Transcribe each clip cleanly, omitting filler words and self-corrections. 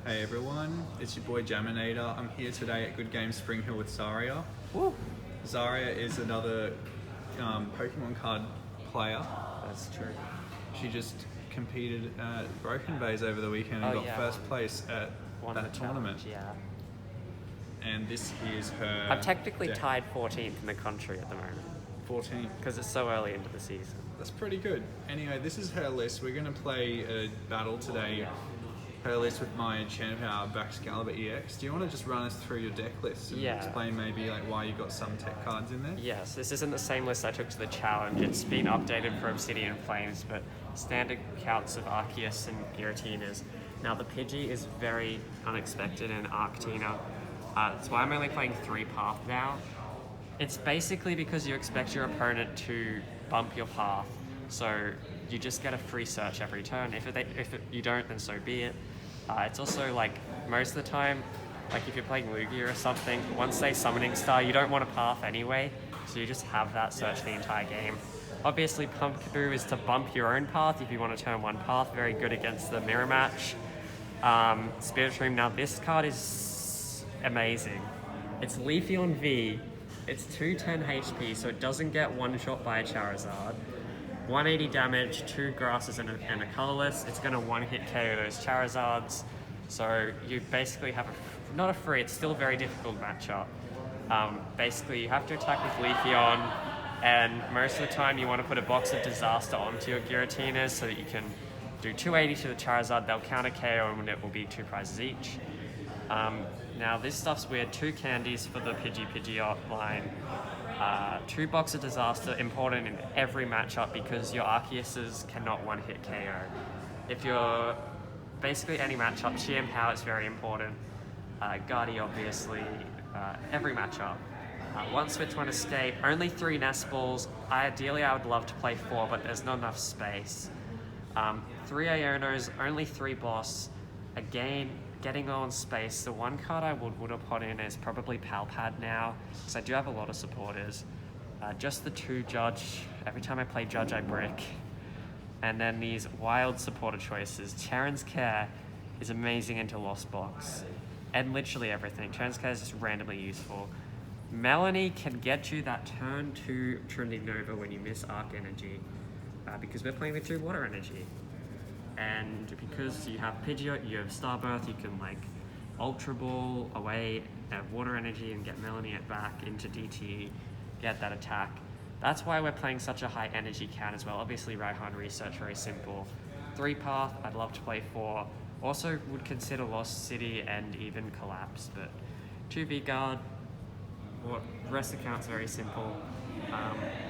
Hey everyone, it's your boy Jaminator. I'm here today at Good Game Spring Hill with Zarya. Woo. Zarya is another Pokemon card player. That's true. She just competed at Broken Bays over the weekend and got first place at that tournament. Yeah. And this is her... I'm technically tied 14th in the country at the moment. 14th. Because it's so early into the season. That's pretty good. Anyway, this is her list. We're going to play a battle today. Yeah. Her list with my Chien-Pao Baxcalibur EX. Do you want to just run us through your deck list and explain maybe like why you got some tech cards in there? Yes, this isn't the same list I took to the challenge. It's been updated for Obsidian Flames, but standard counts of Arceus and Giratinas. Now the Pidgey is very unexpected in Arctina. That's why I'm only playing 3 path now. It's basically because you expect your opponent to bump your path, so you just get a free search every turn. If you don't, then so be it. It's also like most of the time, like if you're playing Lugia or something, once they Summoning Star, you don't want a path anyway, so you just have that search the entire game. Obviously, Pumpkaboo is to bump your own path if you want to turn one path. Very good against the mirror match. Spiritomb. Now this card is amazing. It's Leafeon V. It's 210 HP, so it doesn't get one shot by a Charizard. 180 damage, 2 grasses and a colorless. It's going to one-hit KO those Charizards. So you basically have not a free, it's still a very difficult matchup. Basically, you have to attack with Leafeon, and most of the time you want to put a box of Disaster onto your Giratinas so that you can do 280 to the Charizard, they'll counter KO and it will be 2 prizes each. Now this stuff's weird, 2 candies for the Pidgey line. 2 Box of Disaster, important in every matchup because your Arceuses cannot one-hit KO. If you're basically any matchup, Chien-Pao is very important. Guardy obviously, every matchup. 1 Switch, 1 Escape, only 3 Nest Balls. Ideally I would love to play 4, but there's not enough space. 3 Ionos, only 3 Boss. Again, getting on space. The one card I would have put in is probably Palpad now, because I do have a lot of supporters. Just the 2 Judge. Every time I play Judge, I brick. And then these wild supporter choices. Charon's Care is amazing into Lost Box. And literally everything. Charon's Care is just randomly useful. Melanie can get you that turn 2 Trinity Nova when you miss Arc Energy, because we're playing with 2 Water Energy. And because you have Pidgeot, you have Starbirth, you can like Ultra Ball away at Water Energy and get Melanie it back into DT, get that attack. That's why we're playing such a high energy count as well. Obviously Raihan Research, very simple. 3 path, I'd love to play 4. Also would consider Lost City and even Collapse, but 2 V-Guard, rest of the count's very simple.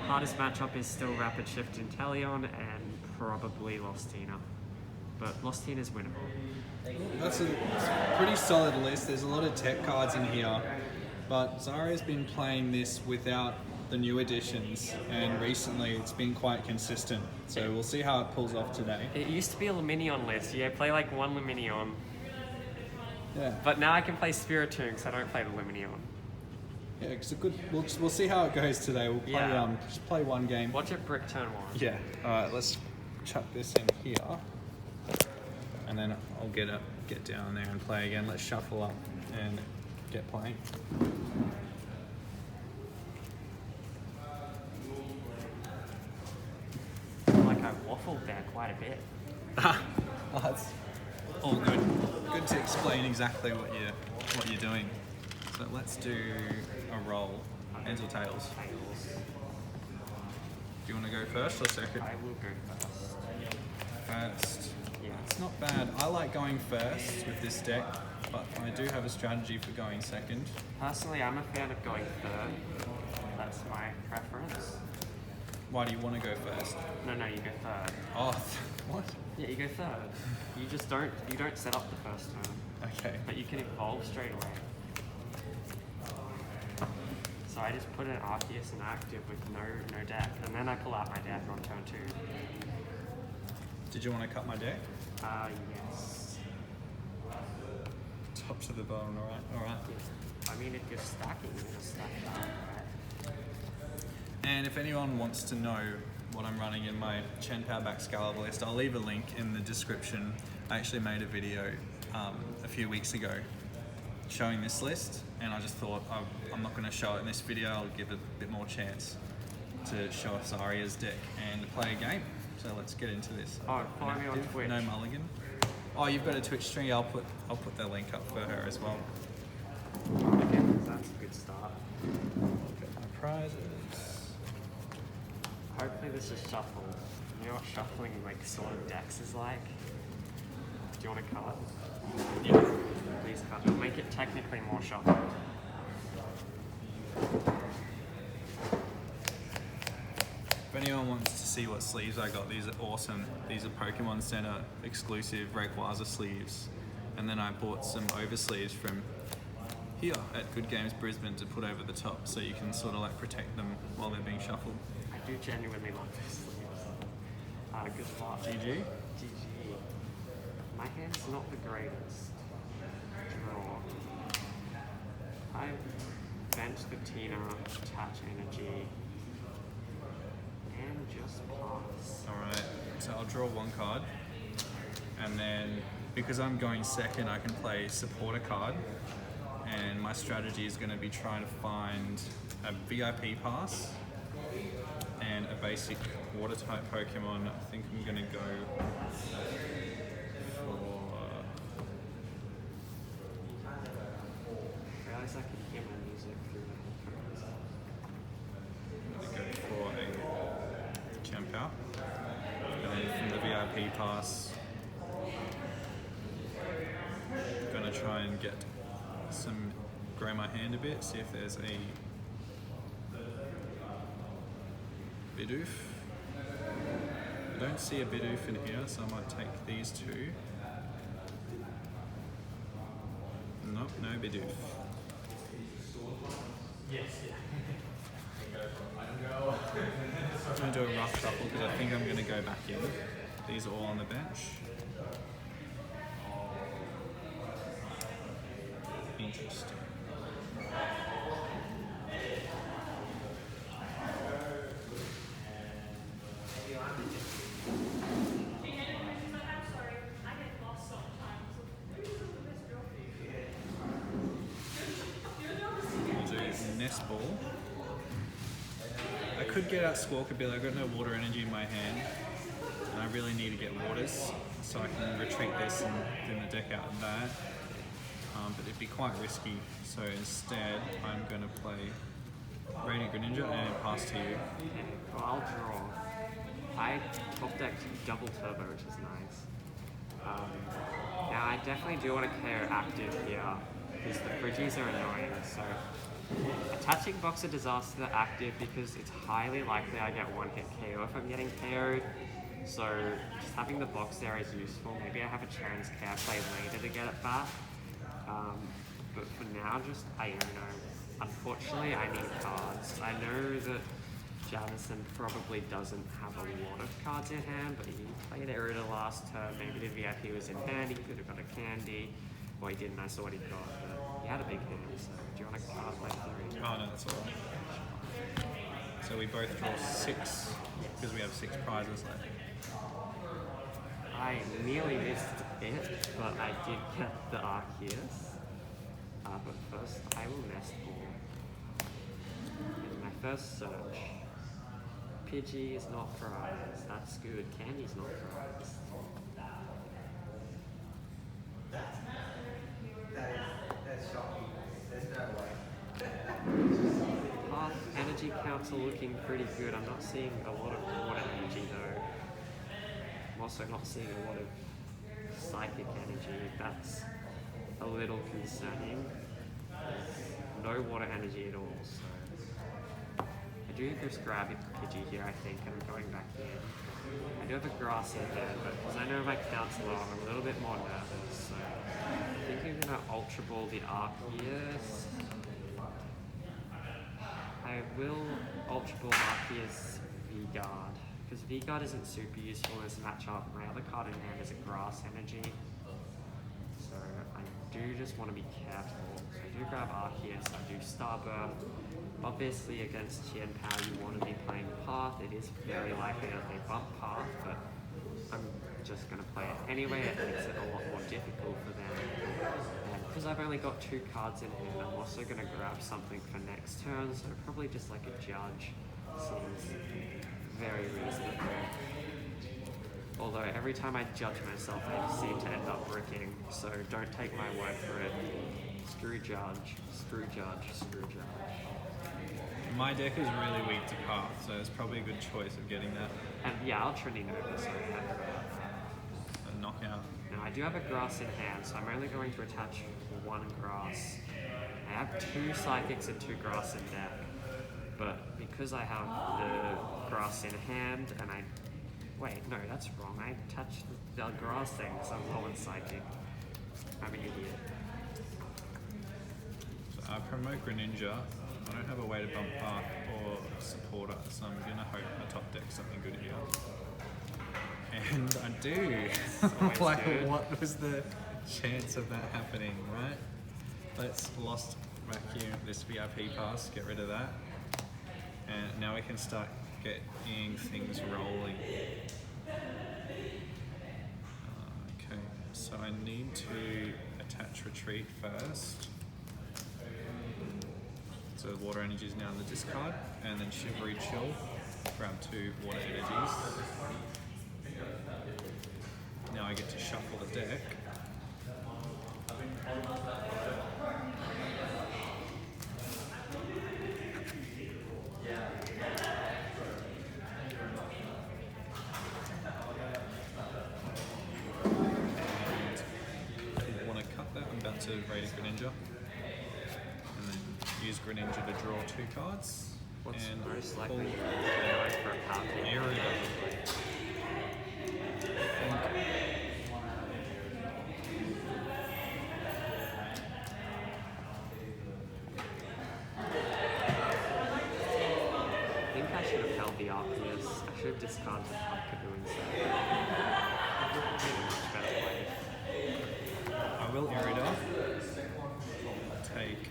Hardest matchup is still Rapid Shift Inteleon and probably Lostina. But Lostina is winnable. That's a pretty solid list. There's a lot of tech cards in here, but Zarya's been playing this without the new additions, and recently it's been quite consistent. So we'll see how it pulls off today. It used to be a Luminion list. Yeah, play like 1 Luminion. Yeah. But now I can play Spiritomb because I don't play the Luminion. Yeah, it's a good. We'll see how it goes today. We'll play just play 1 game. Watch it brick turn 1. Yeah. All right. Let's chuck this in here. And then I'll get down there and play again. Let's shuffle up and get playing. Like I waffled there quite a bit. Oh, that's all good. Good to explain exactly what you're doing. So let's do a roll. Heads or tails? Tails. Do you want to go first or second? I will go first. First. It's not bad. I like going first with this deck, but I do have a strategy for going second. Personally, I'm a fan of going 3rd. That's my preference. Why do you want to go first? No, you go 3rd. Oh, what? Yeah, you go 3rd. You just don't set up the first turn. Okay. But you can evolve straight away. So I just put an Arceus in active with no deck, and then I pull out my deck on turn 2. Did you want to cut my deck? Yes. Top to the bottom, alright. Yeah. I mean, if you're stacking, you just stack it up, right? And if anyone wants to know what I'm running in my Chien-Pao Baxcalibur list, I'll leave a link in the description. I actually made a video a few weeks ago showing this list, and I just thought I'm not going to show it in this video. I'll give it a bit more chance to show us Zarya's deck and to play a game. So let's get into this. Oh, follow me on Twitch. No mulligan. Oh, you've got a Twitch stream. I'll put the link up for her as well. Okay, that's a good start. Get my prizes. Hopefully this is shuffle. You know what shuffling like sort of decks is like? Do you want to cut? Yeah. Please cut. It'll make it technically more shuffle. If anyone wants to see what sleeves I got, these are awesome. These are Pokemon Center exclusive Rayquaza sleeves. And then I bought some oversleeves from here at Good Games Brisbane to put over the top so you can sort of like protect them while they're being shuffled. I do genuinely love these sleeves. Good luck. GG. GG. My hand's not the greatest. Draw. I bench the Tina, attach energy, and just pass. Alright, so I'll draw one card, and then because I'm going second, I can play support a card, and my strategy is going to be trying to find a VIP pass and a basic water type Pokemon. I think I'm going to go for I realize I can hear my music through my headphones. I'm going to go for a Chien-Pao, and then from the VIP pass, I'm going to try and get grow my hand a bit, see if there's a Bidoof. I don't see a Bidoof in here, so I might take these two. Nope, no Bidoof. I'm going to do a rough shuffle because I think I'm going to go back in. These are all on the bench. Interesting. I'll do Nest Ball. I could get out Squawkabill. I've got no water energy in my hand, and I really need to get waters, so I can retreat this and thin the deck out of that. But it'd be quite risky, so instead I'm going to play Radiant Greninja and pass to you. Okay, well I'll draw. I top decked double turbo, which is nice. Now I definitely do want to KO active here, because the Friggies are annoying, so attaching Box of Disaster to active because it's highly likely I get one hit KO if I'm getting KO'd. So just having the box there is useful. Maybe I have a chance KO play later to get it back. But for now, unfortunately I need cards. I know that Javison probably doesn't have a lot of cards in hand, but he played Erida last turn. Maybe the VIP was in hand, he could have got a candy. Well, he didn't, I saw what he got, but he had a big hand, so do you want to card play 3? Oh no, that's alright. So we both draw 6, because we have 6 prizes left. I nearly missed it, but I did get the Arceus. But first, I will Nest Ball. In my first search, Pidgey is not prized. That's good. Candy's not prized. That's shocking. There's no way. Path energy counts are looking pretty good. I'm not seeing a lot of water energy though. I'm also not seeing a lot of psychic energy. That's a little concerning. There's no water energy at all, so I do just grab a Pidgey here, I think, and I'm going back in. I do have a grass in there, but because I know my count's low, I'm a little bit more nervous, so I think I'm going to Ultra Ball the Arceus. I will Ultra Ball Arceus V-Guard, because V-Guard isn't super useful in this matchup. My other card in hand is a grass energy, so I do just want to be careful. So I do grab Arceus, I do Starburst. Obviously against Chien-Pao you want to be playing Path. It is very likely that they bump Path, but I'm just going to play it anyway. It makes it a lot more difficult for them. And because I've only got 2 cards in hand, I'm also going to grab something for next turn, so probably just like a judge seems very reasonable. Although every time I judge myself, I seem to end up bricking, so don't take my word for it. Screw judge, screw judge, screw judge. My deck is really weak to path, so it's probably a good choice of getting that. And yeah, I'll Trinity Nova, so A knockout. now I do have a grass in hand, so I'm only going to attach 1 grass. I have 2 psychics and 2 grass in deck, but because I have the grass in hand and I... Wait, no, that's wrong. I attached the grass thing because I'm low in psychic. I'm an idiot. So I promote Greninja. I don't have a way to bump path or supporter, so I'm gonna hope I top deck something good here. And I do. Like, good. what was the chance of that happening, right? Let's lost vacuum this VIP pass, get rid of that. And now we can start getting things rolling. Okay, so I need to attach retreat first. So water energy is now in the discard, and then Shivery Chill, grab 2 water energies. Now I get to shuffle the deck. And I want to cut that. I'm about to raid a Greninja. Use Greninja to draw 2 cards. What's and most pull likely for a power play? Aerida. I think I should have held the Arceus. I should have discarded the Baxcalibur instead. That would have been a much better play. I will Aerida. Take.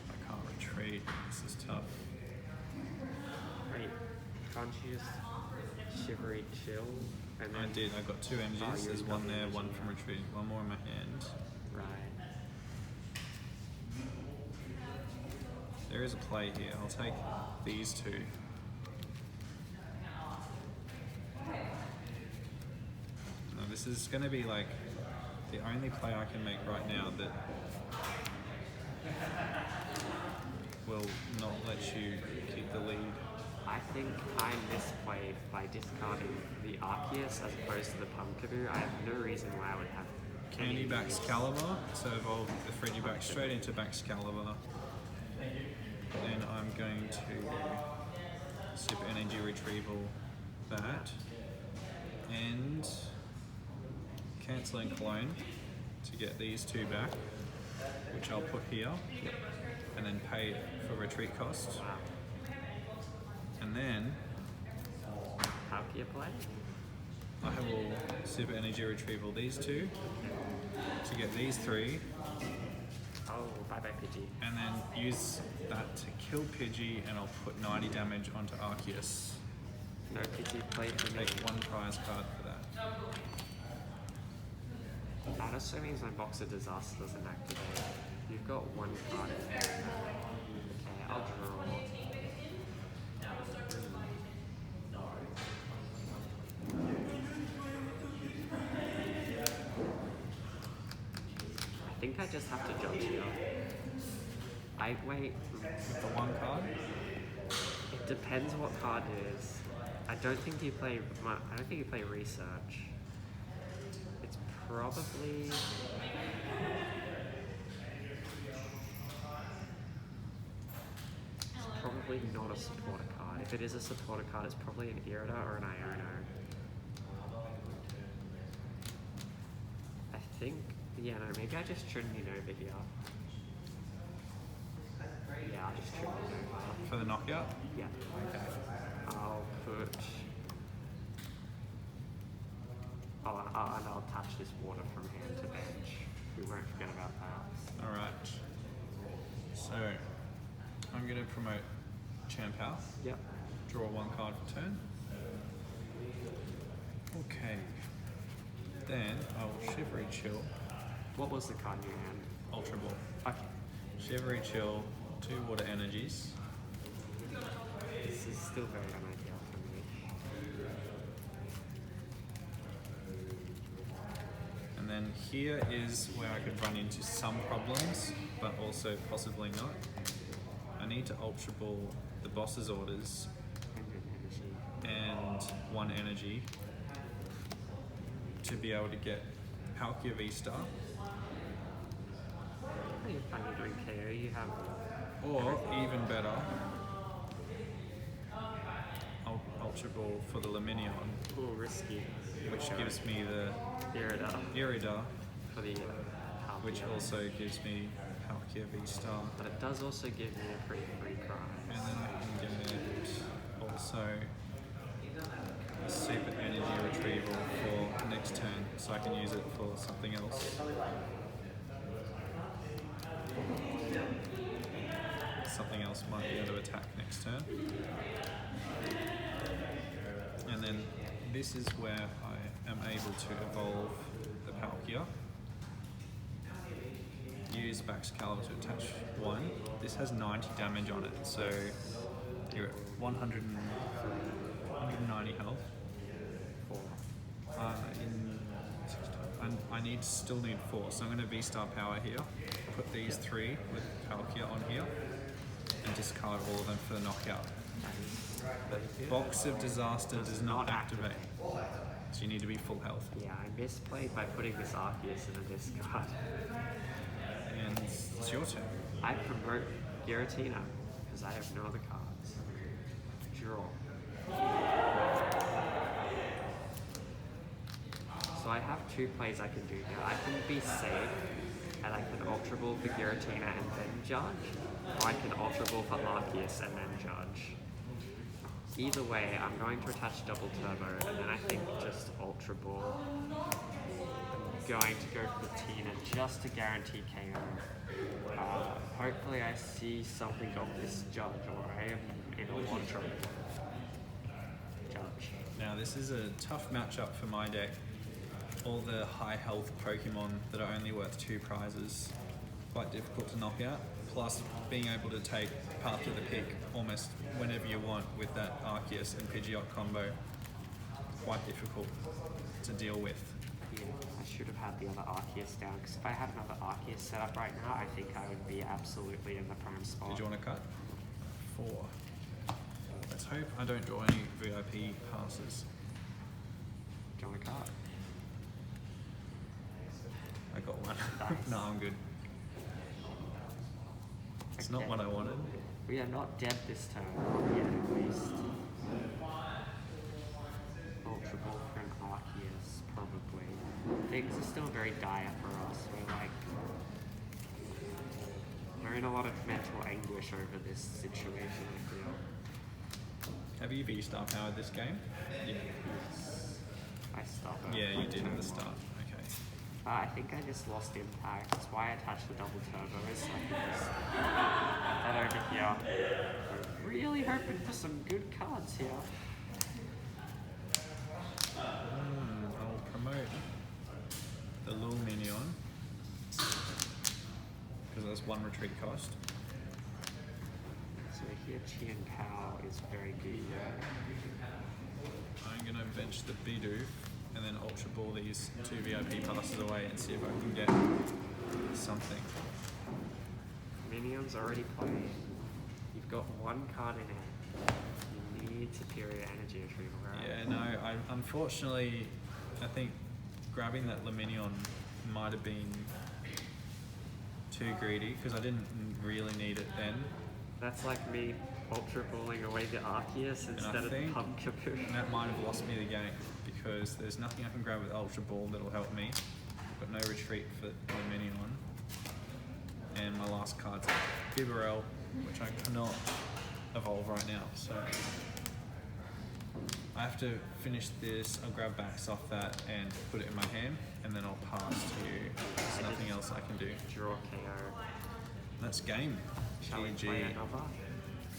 I can't retreat. This is tough. Wait, can't you just Shivery Chill? And I then... did. I got 2 energies. Oh, There's you've 1 got there, energy, 1 from right. retreat, 1 more in my hand. Right. There is a play here. I'll take these 2. Now this is going to be like the only play I can make right now that will not let you keep the lead. I think I misplayed by discarding the Arceus as opposed to the Pumpkaboo. I have no reason why I would have Candy Baxcalibur, so evolve the 3D back straight into Baxcalibur. Then I'm going to Super Energy Retrieval that, and cancelling Clone to get these 2 back, which I'll put here, and then pay for retreat cost. Wow. And then How can you play? I will Super Energy Retrieval these 2 to get these 3, Oh, bye-bye Pidgey. and then use that to kill Pidgey, and I'll put 90 damage onto Arceus. No Pidgey play for me. Take 1 prize card for that. That also means my Box of Disaster doesn't activate. You've got 1 card in there. Okay, I'll draw. I think I just have to judge here. Wait. The 1 card? It depends what card it is. I don't think you play research. It's probably... probably not a supporter card. If it is a supporter card, it's probably an Irida or an Iono. I think, yeah, no, maybe I just Trinity Nova here. Yeah, I'll just Trinity Nova. For the knockout? Yeah. Okay. I'll put... Oh, and I'll attach this water from hand to bench. We won't forget about that. Alright. So, I'm going to promote Chien-Pao. Yep. Draw 1 card per turn. Okay. Then I will Shivery Chill, What was the card in your hand? Ultra Ball. Okay. Shivery Chill, 2 water energies. This is still very unideal for me. And then here is where I could run into some problems, but also possibly not. I need to Ultra Ball the boss's orders 100 energy. and 1 energy to be able to get Palkia vstar, How you planning doing KO? You have... or even better, Ultra Ball for the Luminion, Ooh, risky. which gives me the Irida Irida, for the Palkia. which also gives me Palkia vstar. But it does also give me a pretty free prize. And then I can get also a super energy retrieval for next turn, so I can use it for something else. Something else might be able to attack next turn. And then this is where I am able to evolve the Palkia. Use Baxcalibur to attach 1. This has 90 damage on it, so you're at 190 health. I still need 4, so I'm going to vstar power here. Put these 3 with Palkia on here, and discard all of them for the knockout. The Box of Disaster does not activate, so you need to be full health. Yeah, I misplayed by putting this Arceus in a discard. And it's your turn. I promote Giratina because I have no other cards. Draw. So I have 2 plays I can do here. I can be safe and I can Ultra Ball for Giratina and then judge, or I can Ultra Ball for Arceus and then judge. Either way, I'm going to attach double turbo and then I think just Ultra Ball. I'm going to go for Tina just to guarantee KO. Hopefully I see something of this judge, or I am in a lot of trouble. Judge. Now this is a tough matchup for my deck. All the high health Pokemon that are only worth 2 prizes, quite difficult to knock out. Plus being able to take Path to the Peak almost whenever you want with that Arceus and Pidgeot combo, quite difficult to deal with. Yeah, I should have had the other Arceus down, because if I had another Arceus set up right now, I think I would be absolutely in the prime spot. Did you want to cut? 4. Let's hope I don't draw any VIP passes. Do you want to cut? I got 1. Nice. No, I'm good. It's not Okay. what I wanted. We are not dead this turn, not yet at least. Ultra Ball for an Arceus, probably. Things are still very dire for us. We're in a lot of mental anguish over this situation, I feel. Have you vstar powered this game? Yeah. Yes. I stopped. Yeah, you did at the start. Okay. I think I just lost impact. That's why I attached the double turbo. So I can just that over here. I'm really hoping for some good cards here. I'll promote the Luminion because there's 1 retreat cost. So here Chien-Pao is very good. I'm going to bench the Bidoof and then Ultra Ball these 2 VIP passes away and see if I can get something. Minion's already played. You've got 1 card in hand. You need superior energy retrieval, right? Yeah, no, unfortunately, I think grabbing that Luminion might have been too greedy because I didn't really need it then. That's like me Ultra Balling away the Arceus instead of think- Pumpkaboo. And that might have lost me the game because there's nothing I can grab with Ultra Ball that'll help me. I've got no retreat for my minion on. And my last card's Bibarel, which I cannot evolve right now. So I have to finish this. I'll grab Bax off that and put it in my hand, and then I'll pass to you. There's nothing else I can do. Draw KO. That's game. Shall we GG. play another?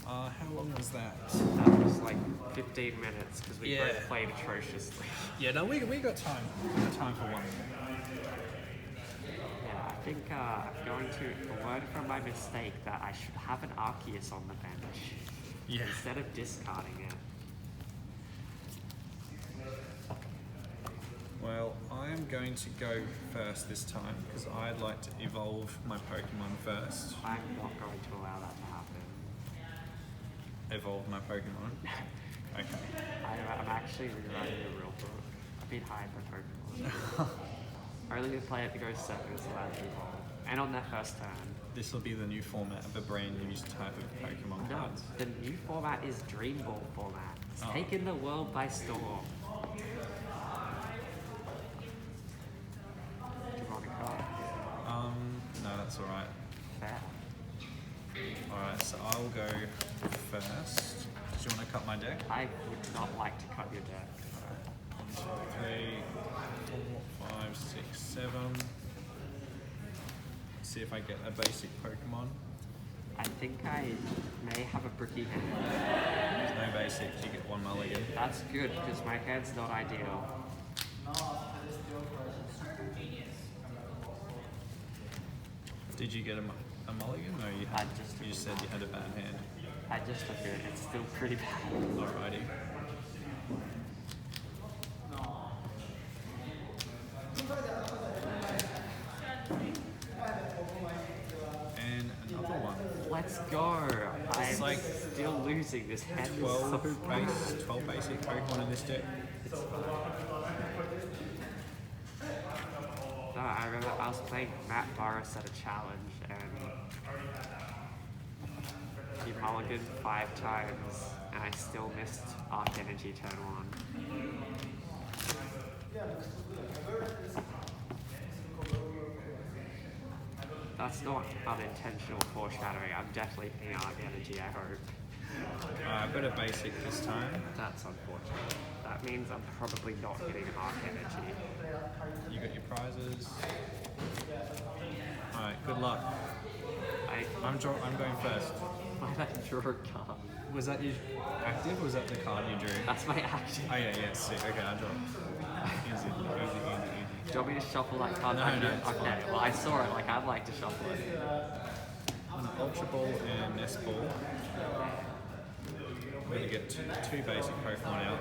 How long was that? That was like 15 minutes because we Yeah. both played atrociously. Yeah, no, we got time. We got time for one. Yeah, I think I'm going to learn from my mistake that I should have an Arceus on the bench Yeah. instead of discarding it. Well, I am going to go first this time because I'd like to evolve my Pokemon first. I'm not going to allow that to happen. Evolve my Pokemon. Okay. I'm actually rewriting the real book. I've been hiding my Pokemon. Only the player that goes 7 is allowed to evolve. And on their first turn. This will be the new format of a brand new type of Pokemon No, cards. the new format is Dream Ball format. It's Oh. taken the world by storm. Do you want a card? No, that's alright. Fair. Alright, so I'll go first. Do you want to cut my deck? I would not like to cut your deck. 1, 2, 3, 4, 5, 6, 7. See if I get a basic Pokemon. I think I may have a bricky hand. There's no basic, you get 1 mulligan. That's good because my hand's not ideal. Did you get a mulligan? No, you had. You just said you had a bad hand. I just took it. It's still pretty bad. Alrighty. And another one. Let's go. I'm like still losing. This hand is 12 so bad. base, 12 basic Pokemon in this deck. No, I remember I was playing Matt Morris at a challenge and he mulliganed 5 times and I still missed Arc Energy turn 1. That's not unintentional foreshadowing. I'm definitely thinking Arc Energy, I hope. I've got a basic this time. That's unfortunate. That means I'm probably not getting Arc Energy. You got your prizes. Alright, good luck. I'm going first. Why did I draw a card? Was that your active or was that the card you drew? That's my action. Oh yeah, sick. Okay, I draw. Easy. Do you want me to shuffle that card? No, back no, in? it's Okay, well I saw it, like I'd like to shuffle it. I'm gonna Ultra Ball and Nest Ball. We're gonna get two basic Pokemon out.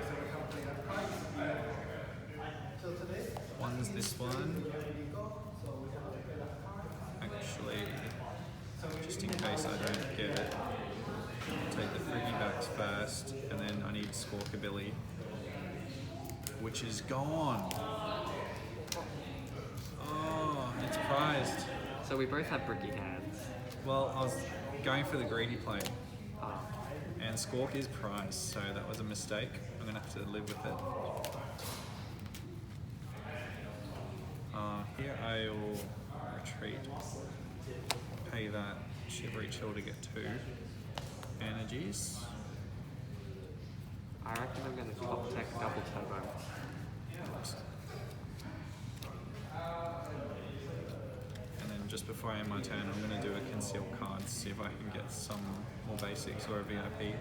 One's this one. Actually, just in case I don't get it, I'll take the Friggy-Backs first, and then I need Squawkabilly, which is gone. Oh, it's prized. So we both have bricky hands. Well, I was going for the greedy play, Oh. and Squawk is prized, so that was a mistake. I'm gonna have to live with it. Here I'll retreat, pay that Shivery Chill to get 2 energies. I reckon I'm going to top tech double turbo. Oops. And then just before I end my turn, I'm going to do a concealed card to see if I can get some more basics or a VIP.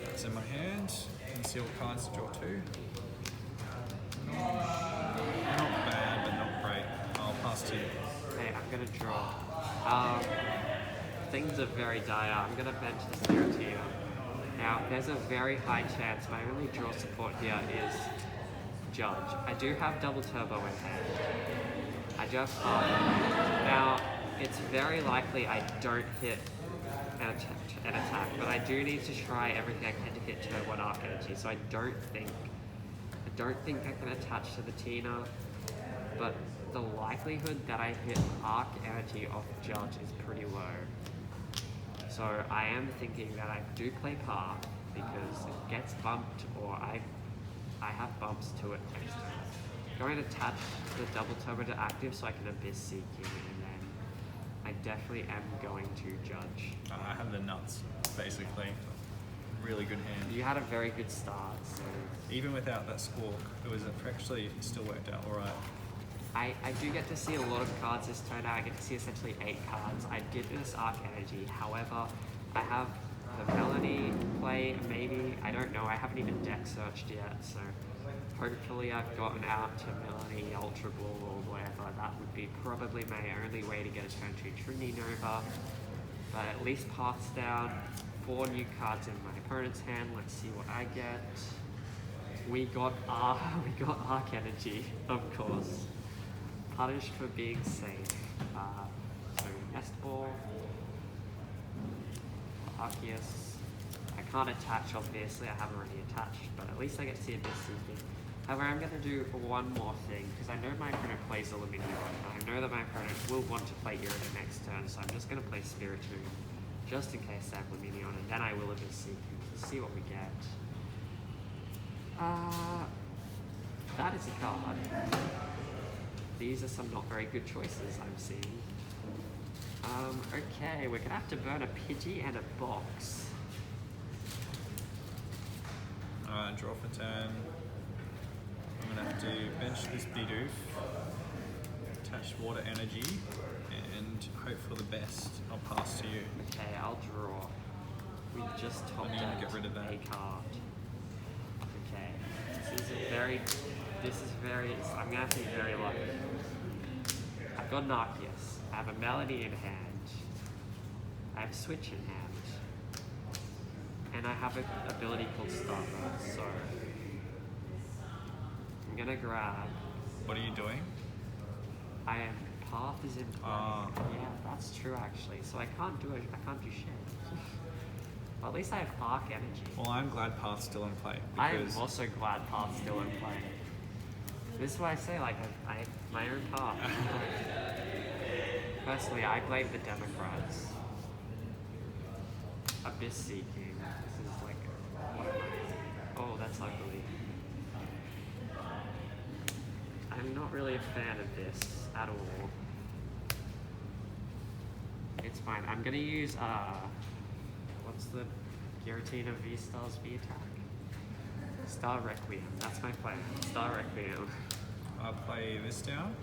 That's in my hand. Concealed cards to draw 2. Not bad, but not great. I'll pass to you. Hey, I'm going to draw. Things are very dire. I'm going to bench this Giratina. Now, there's a very high chance my only draw support here is Judge. I do have double turbo in hand. I do have Now, it's very likely I don't hit an attack, but I do need to try everything I can to hit turn 1 Arc Energy, so I don't think I can attach to the Tina, but the likelihood that I hit Arc Energy off Judge is pretty low. So I am thinking that I do play Path because it gets bumped, or I have bumps to it next turn. Going to attach the double turbo to active so I can Abyss Seeking, and then I definitely am going to Judge. I have the nuts, basically. Really good hand. You had a very good start, so... Even without that squawk, it still worked out alright. I do get to see a lot of cards this turn. I get to see essentially 8 cards. I did miss Arc Energy, however, I have the Melody play, maybe, I don't know, I haven't even deck searched yet, so hopefully I've gotten out to Melody, Ultra Ball, or whatever. That would be probably my only way to get a turn 2 Trinity Nova, but at least Path's down. 4 new cards in my opponent's hand. Let's see what I get. We got Arc Energy, of course. Punished for being safe. So Nest Ball, Arceus. I can't attach, obviously. I haven't already attached, but at least I get to see a Abyss Seeking. However, I'm going to do one more thing, because I know my opponent plays Illuminion, and I know that my opponent will want to play Irida next turn, so I'm just going to play Spiritomb, just in case they have Illuminion, and then I will Abyss Seeking to see what we get. That is a card. These are some not very good choices I'm seeing. Okay, we're gonna have to burn a Pidgey and a box. Alright, draw for turn. I'm gonna have to bench this Bidoof, attach Water Energy, and hope for the best. I'll pass to you. Okay, I'll draw. We just topped I need to out get rid of that. a card. Okay, I'm gonna have to be very lucky. I've got an Arceus. I have a Melody in hand. I have a Switch in hand. And I have an ability called Starburst, so I'm gonna grab. What are you doing? I am Path is in play. Yeah, that's true actually. So I can't do shit. Well, at least I have Arc Energy. Well, I'm glad Path's still in play. I am also glad Path's still in play. This is why I say, like, I have my own path. Personally, I blame the Democrats. Abyss Seeking. This is like, what am I? Oh, that's ugly. I'm not really a fan of this at all. It's fine. I'm gonna use, what's the Giratina vstar's V attack? Star Requiem. That's my plan. Star Requiem. I'll play this down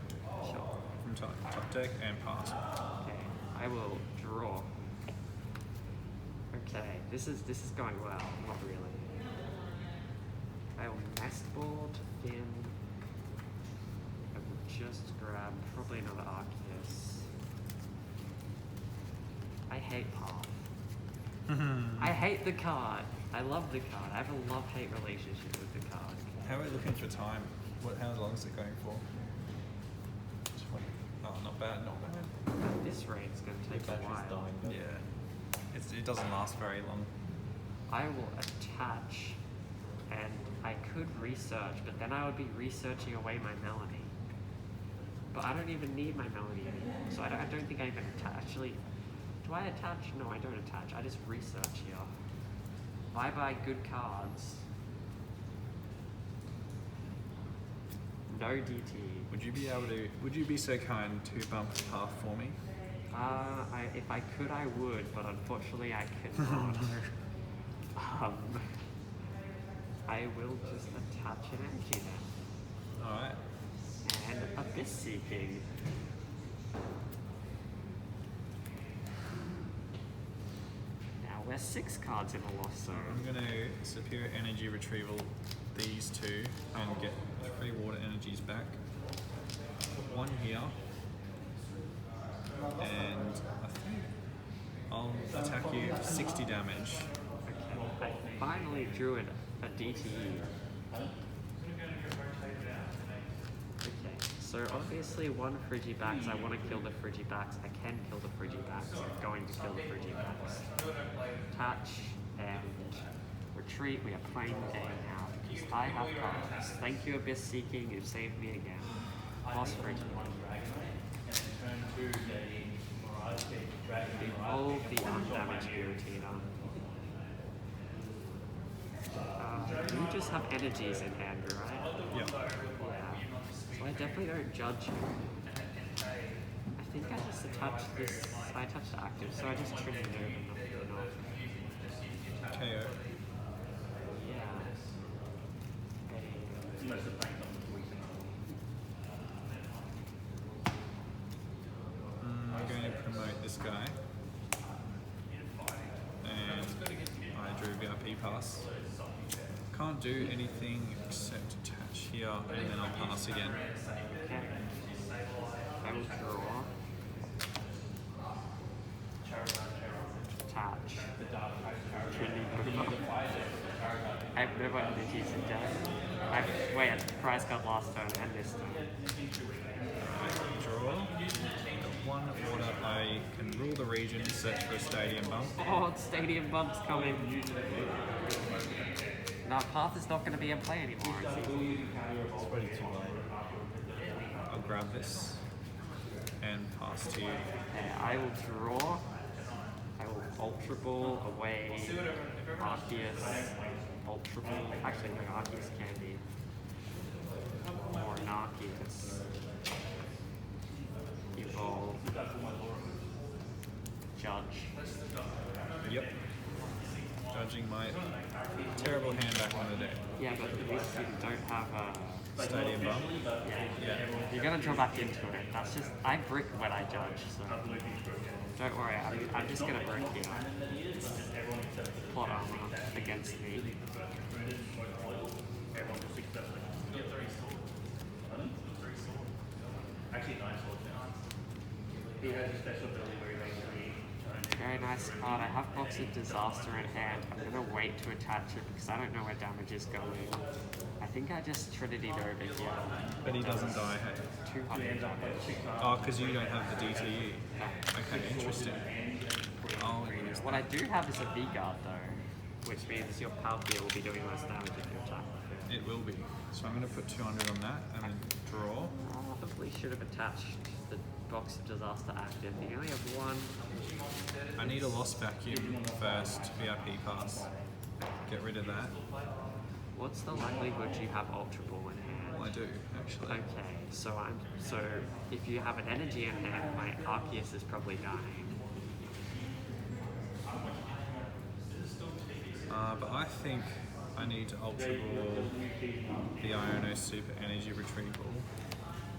Sure. from top deck and pass. Okay. I will draw. Okay. This is going well. Not really. I will Nest Ball to Finn. I will just grab probably another Arceus. I hate Path. I hate the card. I love the card. I have a love-hate relationship with the card. How are we looking for time? How long is it going for? Oh, not bad, not bad. At this rate, it's going to take a while. Yeah. It doesn't last very long. I will attach, and I could research, but then I would be researching away my Melody. But I don't even need my Melody anymore, so I don't think I even attach. Actually, do I attach? No, I don't attach. I just research here. Bye-bye good cards. No DT. Would you be so kind to bump the Path for me? If I could, I would, but unfortunately I cannot. I will just attach an energy then. Alright. And Abyss Seeking. Now we're 6 cards in a loss zone. I'm going to Superior Energy Retrieval these two and get 3 Water Energies back. Put 1 here. And I think I'll attack you for 60 damage. Okay. I finally drew a DTE. Okay, So obviously one Frigibax, I want to kill the Frigibax. I can kill the Frigibax. I'm going to kill the Frigibax. Attach and retreat. We are playing the game now because I have cards. Thank you, Abyss Seeking. You've saved me again. Boss Frigi. Evolve the undamaged Giratina. You just have energies in hand, right? Yeah. So I definitely don't judge you. I think I just attached this. I attached active, so I just trimmed it over. KO. Yeah. I'm going to promote this guy. And I drew VIP pass. Can't do anything except attach here, and then I'll pass again. Okay. I will draw. Attach. I have no abilities in deck. Wait, prize card last turn and this turn. Alright, draw. One order, I can rule the region, search for a stadium bump. Oh, stadium bump's coming. Now, Path is not going to be in play anymore. It's ready to roll. I'll grab this and pass to you. Okay, I will draw. I will Ultra Ball away Arceus. Ultra Ball. Actually, no, Arceus can be. Or an Arceus. Evolve. Judge. Yep. Judging my terrible hand back on the deck. Yeah, but at least you don't have a Stadium bump. Yeah. You're gonna draw back into it. That's just I brick when I judge, so don't worry. I'm just gonna brick here. Plot armor against me. Very nice card. I have Box of Disaster in hand. I'm gonna wait to attach it because I don't know where damage is going. I think I just Trinity'd over here. But he doesn't die, hey? 200 damage. Oh, because you don't have the DTE. Okay, interesting. Oh, use What I do have is a V-Guard though, which means your Palkia will be doing less damage if you attack. it will be. So I'm going to put 200 on that and then draw. Probably should have attached the Box of Disaster active. You only have one. I need a Lost Vacuum first, VIP pass. Get rid of that. What's the likelihood you have Ultra Ball in hand? Well, I do, actually. Okay, so if you have an energy in hand, my Arceus is probably dying. But I think I need to Ultra Ball the Iono Super Energy Retrieval.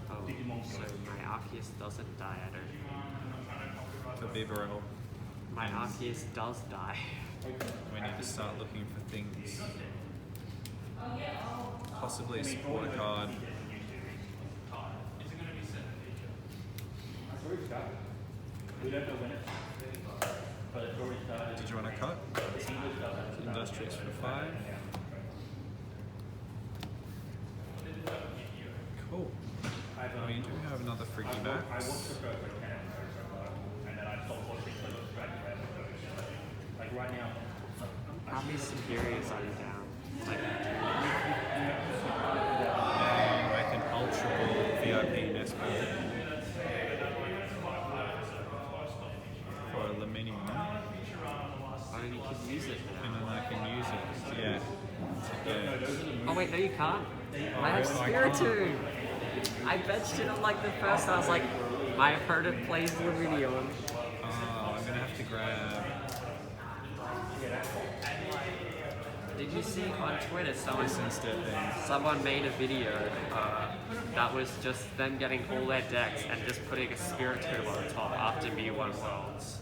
Oh, so my Arceus doesn't die, I don't For Bibarel. My Arceus does die. We need to start looking for things. Possibly a supporter card. Did you want to cut? Industrious for 5. Cool. We do have another Frigibax. How many superiors are you down? Like, I can Ultra Ball VIP Nespo for a Laminium. oh, you can use it And now. then I can use it. Yeah. Oh wait, no you can't. I have really? I can't. Spiritomb. I benched it on like the first. I was like, my opponent plays Luminion. Oh, I'm gonna have to grab. Did you see on Twitter This instead then. someone made a video that was just them getting all their decks and just putting a Spiritomb on top after Me1 Worlds.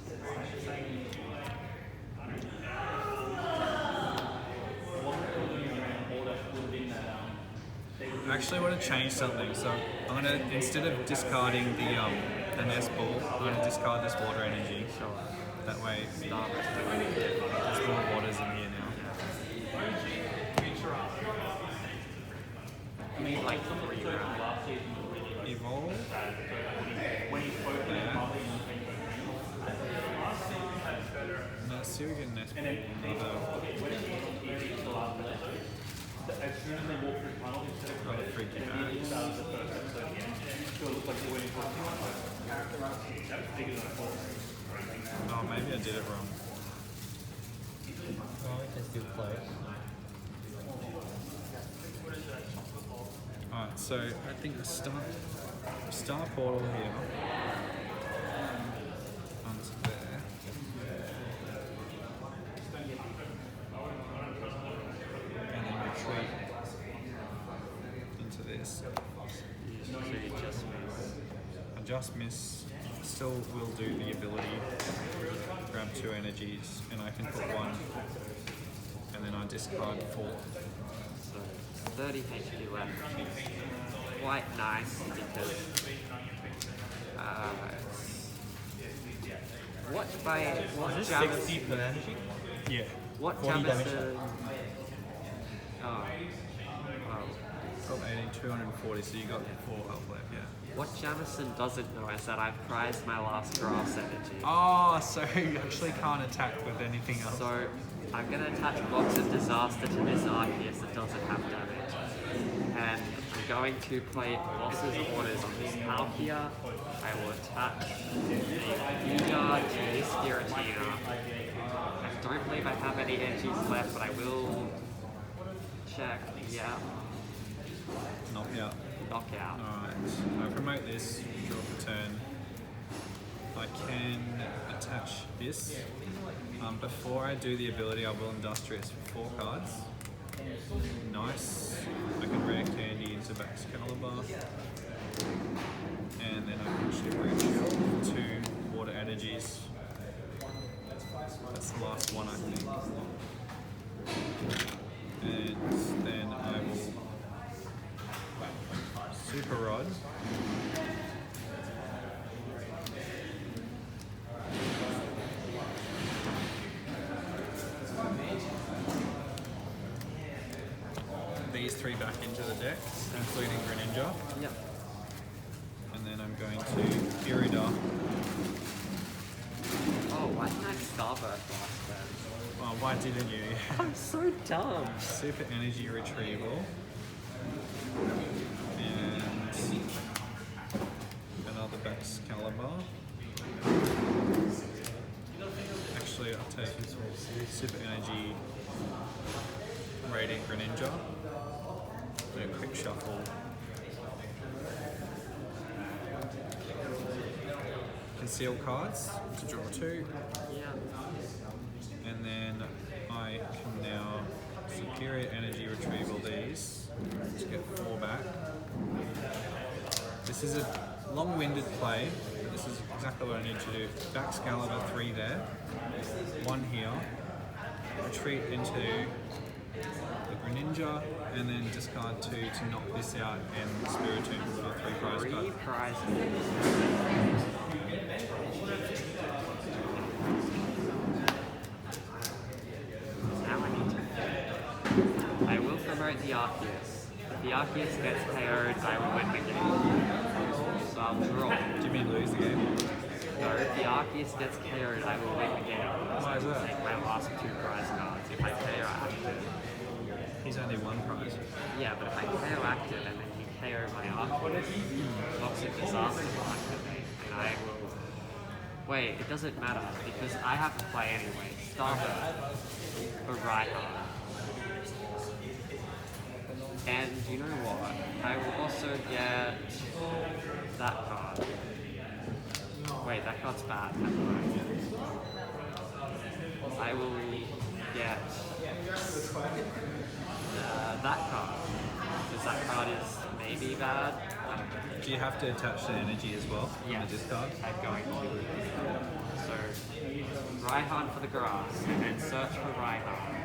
I actually want to change something, so I'm gonna, instead of discarding the nest ball, I'm gonna discard this water energy. Sure. That way, Star there's more waters in here now. You need like 3 rounds. evolve. And that's still getting this another. Another freaky bags. Oh, maybe I did it wrong. Well, we can still play. Alright, so I think the star portal here onto there. And then retreat into this. So you just miss. I just miss, still will do the ability, grab 2 energies, and I can put 1, and then I discard 4. So 30 HP left, which is quite nice because what Is this Jamison? 60 per energy? Yeah. What 40 damage. Jamison? Oh, wow. Top 18, 240, so you got 4 health left, yeah. What Jamison doesn't know is that I prized my last grass energy. Oh, so you actually can't attack with anything else. So I'm going to attach Box of Disaster to this Arceus that doesn't have damage. And I'm going to play Boss's Orders on this Althea. I will attach a Vstar to this Giratina. I don't believe I have any energies left, but I will check. Yeah, Knockout. knockout. Alright, I promote this, draw for turn. I can attach this. Before I do the ability, I will Industrious for 4 cards. Nice. I can rare candy into Baxcalibur. And then I can actually reach 2 water energies. That's the last one, I think. And then I will Super Rod. These 3 back into the deck, including Greninja. Yep. And then I'm going to Irida. Oh, why didn't I Starburst last turn? Well, why didn't you? I'm so dumb. Super Energy Retrieval. And another Baxcalibur. Actually, I'll take Super Energy Radiant Greninja. Do a quick shuffle. Conceal cards to draw 2. Yeah. And then I can now Superior Energy Retrieval these to get 4 back. This is a long-winded play, but this is exactly what I need to do. Baxcalibur 3 there, 1 here, retreat into the Greninja, and then discard 2 to knock this out and Spiritomb for 3 prize 3 cards. prizes. Now I need to. I will promote the Arceus. If the Arceus gets KO'd, I will win the game. So I'll draw. Do you mean lose the game? No, if the Arceus gets KO'd, I will win the game. Why is that? Take my last 2 prize cards. If I KO active. He's only 1 prize. Yeah, but if I KO active and then you KO my Arceus, Box of Disaster will activate, and I will... Wait, it doesn't matter, because I have to play anyway. Starburst for Rhyhorn. And you know what? I will also get that card. Wait, that card's bad. Never mind. I will get that card. Because that card is maybe bad. Do you have to attach the energy as well on Yes, the discard? I'm going to. So, Rhyhorn for the grass, and then search for Rhyhorn.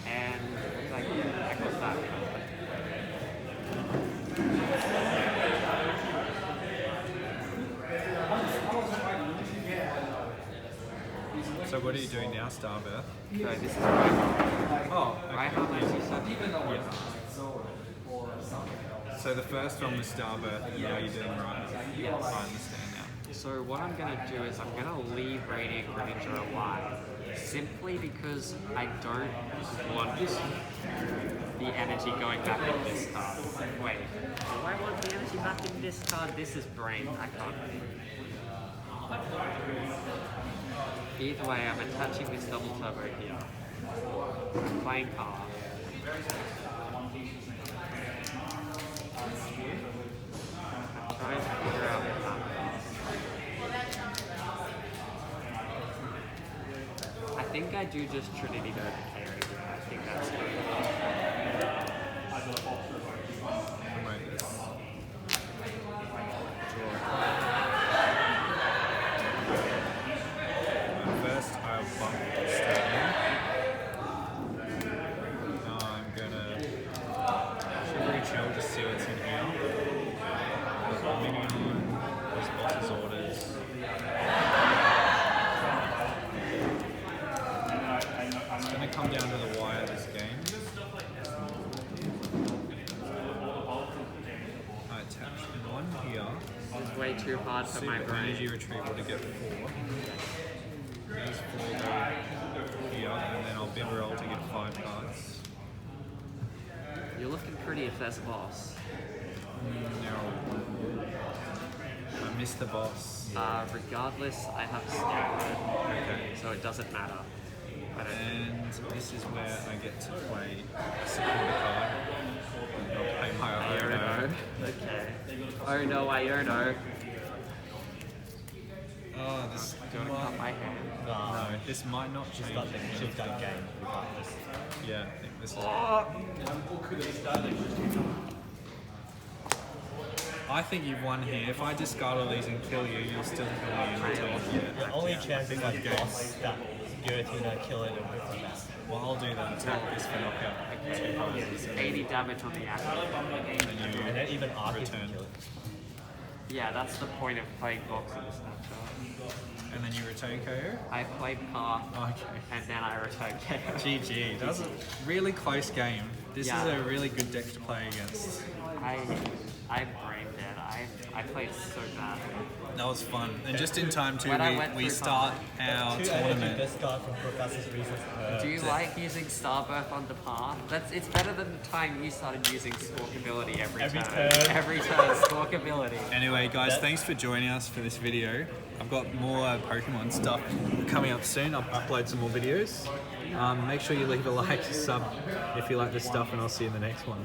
And I got that card. So what are you doing now, Starbirth? So this is Rhyhorn. Oh, okay. Rhyhorn lets you search. Yeah. So the first one was Starbirth, yeah, you're doing right. Yes. I understand now. So what I'm going to do is I'm going to leave Radiant Greninja alive, simply because I don't want the energy going back in this card. Wait, do I want the energy back in this card? This is brain, I can't read. Either way, I'm attaching this double turbo here. I'm playing car. I'm trying to figure out what that is. I think I do just Trinity Nova carry. I think that's good. First, I'll bump the stadium. Now I'm gonna Sugary Chill to see what's in here. Got Minion, there's boss's orders. It's gonna come down to the wire this game. I attach one here. This is way too hard for my Super brain. energy retrieval to get 4. These 4 go here, and then I'll bid roll to get 5 cards. You're looking pretty if there's a boss. No. I missed the boss. Regardless, I have Standard, Okay. so it doesn't matter. I don't And this is where I get to play a supporter card. And I'll play my Iono. Okay. Oh no, Iono. Oh, this Do you want to cut my hand? no, this might not change. She's done game regardless. Yeah, I think this is. I think you've won here. If I discard all these and kill you, you'll still kill me until The only chance is like boss that Giratina kill it and whip them out. Well, I'll do that. Attack this for knockout. 2 cards. 80 damage on the active. And you And then even Arceus can return. kill it. Yeah, that's the point of playing box in this matchup. And then you return KO? I played car, Okay. and then I returned KO. GG. That was a really close game. This Yeah. is a really good deck to play against. I'm brain dead. I played so badly. That was fun. And just in time too, When I went we through start our 2 energy tournament. discard from Professor's Reasons. Do you like using Starbirth on the path? It's better than the time you started using Squawk ability every Every turn. turn. Every turn, Squawk ability. Anyway, guys, thanks for joining us for this video. I've got more Pokemon stuff coming up soon. I'll upload some more videos. Make sure you leave a like, sub if you like this stuff, and I'll see you in the next one.